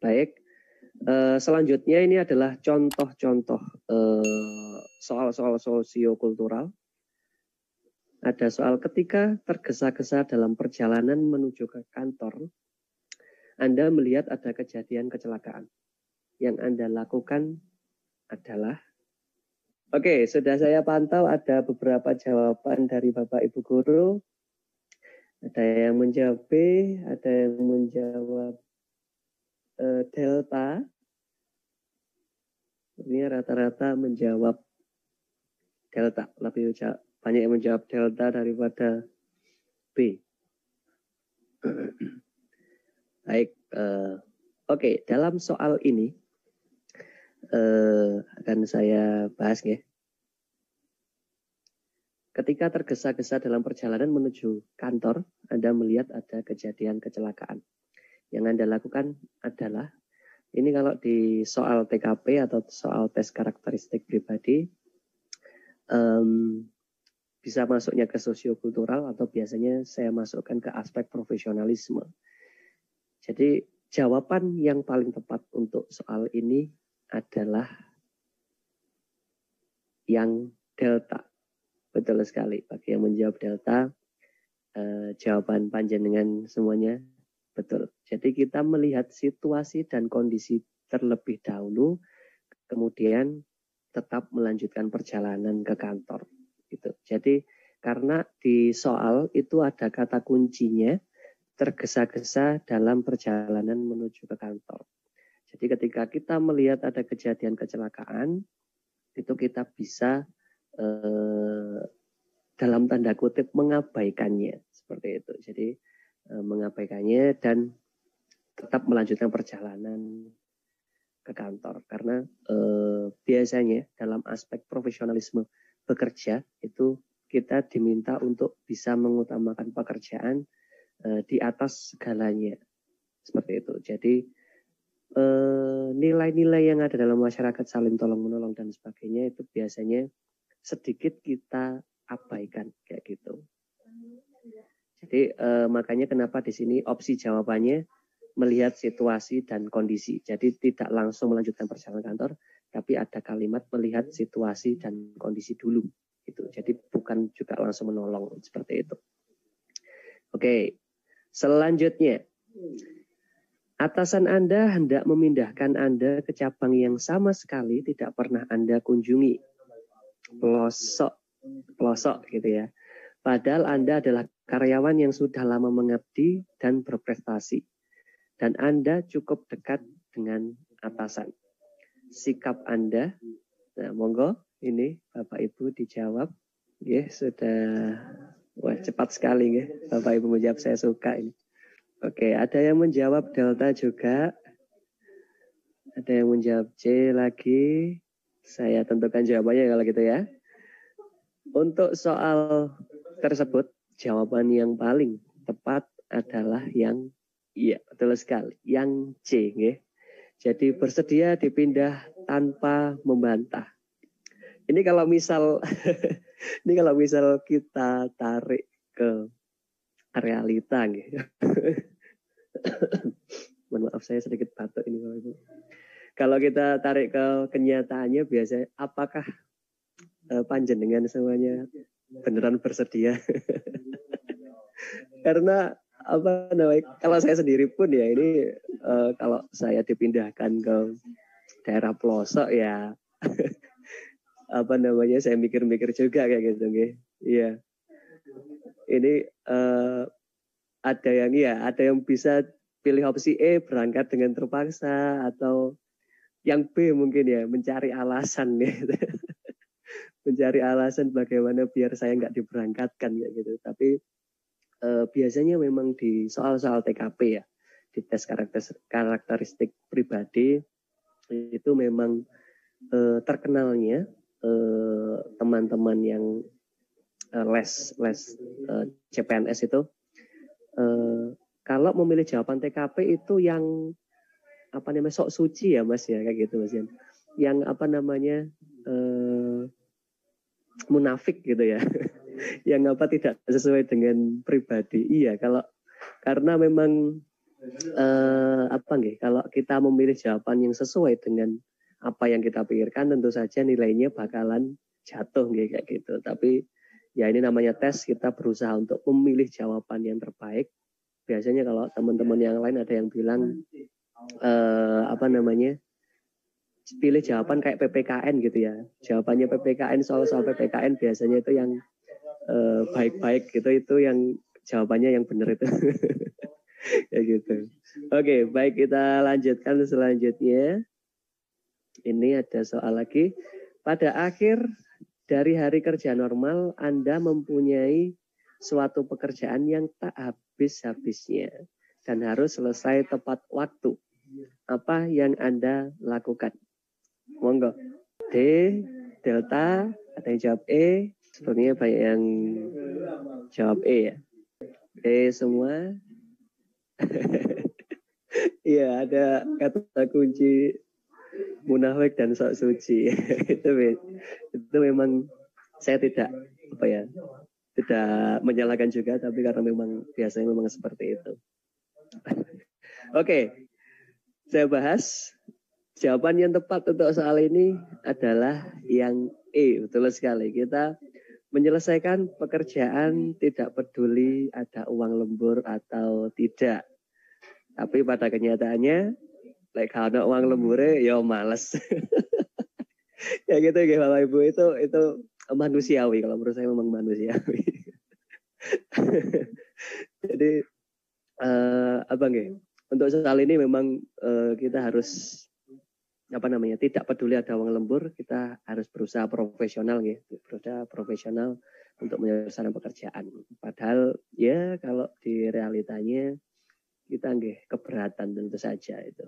Baik, selanjutnya ini adalah contoh-contoh soal-soal sosiokultural. Ada soal ketika tergesa-gesa dalam perjalanan menuju ke kantor, Anda melihat ada kejadian kecelakaan. Yang Anda lakukan adalah, oke, sudah saya pantau ada beberapa jawaban dari Bapak Ibu Guru. Ada yang menjawab B, ada yang menjawab delta. Ini rata-rata menjawab delta, lebih banyak yang menjawab delta daripada B. Baik, oke, dalam soal ini akan saya bahas ya. Ketika tergesa-gesa dalam perjalanan menuju kantor, Anda melihat ada kejadian kecelakaan. Yang Anda lakukan adalah, ini kalau di soal TKP atau soal tes karakteristik pribadi, bisa masuknya ke sosiokultural atau biasanya saya masukkan ke aspek profesionalisme. Jadi jawaban yang paling tepat untuk soal ini adalah yang delta. Betul sekali, bagi yang menjawab delta, jawaban panjenengan semuanya betul. Jadi kita melihat situasi dan kondisi terlebih dahulu, kemudian tetap melanjutkan perjalanan ke kantor. Gitu. Jadi karena di soal itu ada kata kuncinya, tergesa-gesa dalam perjalanan menuju ke kantor. Jadi ketika kita melihat ada kejadian kecelakaan, itu kita bisa dalam tanda kutip mengabaikannya. Seperti itu. Jadi mengabaikannya dan tetap melanjutkan perjalanan ke kantor. Karena biasanya dalam aspek profesionalisme bekerja itu kita diminta untuk bisa mengutamakan pekerjaan di atas segalanya. Seperti itu. Jadi nilai-nilai yang ada dalam masyarakat saling tolong-menolong dan sebagainya itu biasanya sedikit kita abaikan kayak gitu. Jadi makanya kenapa di sini opsi jawabannya melihat situasi dan kondisi. Jadi tidak langsung melanjutkan perjalanan kantor, tapi ada kalimat melihat situasi dan kondisi dulu. Gitu. Jadi bukan juga langsung menolong seperti itu. Oke, selanjutnya. Atasan Anda hendak memindahkan Anda ke cabang yang sama sekali tidak pernah Anda kunjungi. Pelosok gitu ya. Padahal Anda adalah karyawan yang sudah lama mengabdi dan berprestasi. Dan Anda cukup dekat dengan atasan. Sikap Anda, nah monggo ini Bapak Ibu dijawab. Ya, sudah wah cepat sekali ya. Bapak Ibu menjawab, saya suka ini. Oke, ada yang menjawab delta juga. Ada yang menjawab C lagi. Saya tentukan jawabannya kalau gitu ya. Untuk soal tersebut, jawaban yang paling tepat adalah yang iya, betul sekali. Yang C. Ya. Jadi bersedia dipindah tanpa membantah. Ini kalau misal kita tarik ke realita gitu. Mohon maaf saya sedikit batuk ini Bapak Ibu. Kalau kita tarik ke kenyataannya biasanya apakah panjenengan semuanya beneran bersedia? Karena apa namanya? Kalau saya sendiri pun ya ini kalau saya dipindahkan ke daerah pelosok ya apa namanya? Saya mikir-mikir juga kayak gitu nggih. Iya. Ini ada yang bisa pilih opsi E berangkat dengan terpaksa atau yang B mungkin ya mencari alasan gitu. Mencari alasan bagaimana biar saya nggak diberangkatkan kayak gitu. Tapi biasanya memang di soal-soal TKP ya, di tes karakteristik pribadi itu memang terkenalnya teman-teman yang les CPNS itu kalau memilih jawaban TKP itu yang apa namanya sok suci ya Mas ya kayak gitu Mas Yan. Yang apa namanya munafik gitu ya. Yang apa tidak sesuai dengan pribadi. Iya, kalau karena memang apa nggih, kalau kita memilih jawaban yang sesuai dengan apa yang kita pikirkan, tentu saja nilainya bakalan jatuh nggih kayak gitu. Tapi ya ini namanya tes, kita berusaha untuk memilih jawaban yang terbaik. Biasanya kalau teman-teman yang lain ada yang bilang apa namanya, pilih jawaban kayak PPKN gitu ya. Jawabannya PPKN, soal-soal PPKN biasanya itu yang baik-baik gitu, itu yang jawabannya yang benar itu. Kayak gitu. Oke, baik, kita lanjutkan selanjutnya. Ini ada soal lagi. Pada akhir dari hari kerja normal, Anda mempunyai suatu pekerjaan yang tak habis-habisnya dan harus selesai tepat waktu. Apa yang Anda lakukan? Monggo. D, delta, ada yang jawab E. Sepertinya banyak yang jawab E ya. E semua. Iya, ada kata kunci munafik dan sok suci. itu memang saya tidak tidak menyalahkan juga, tapi karena memang biasanya memang seperti itu. Oke, saya bahas jawaban yang tepat untuk soal ini adalah yang E. Betul sekali, kita menyelesaikan pekerjaan tidak peduli ada uang lembur atau tidak. Tapi pada kenyataannya, kalau ada uang lembur ya males. Ya gitu ya Bapak Ibu, itu manusiawi, kalau menurut saya memang manusiawi. Jadi apa nggih? Untuk soal ini memang kita harus tidak peduli ada uang lembur, kita harus berusaha profesional berusaha profesional untuk menyelesaikan pekerjaan. Padahal ya kalau di realitanya kita keberatan tentu saja itu.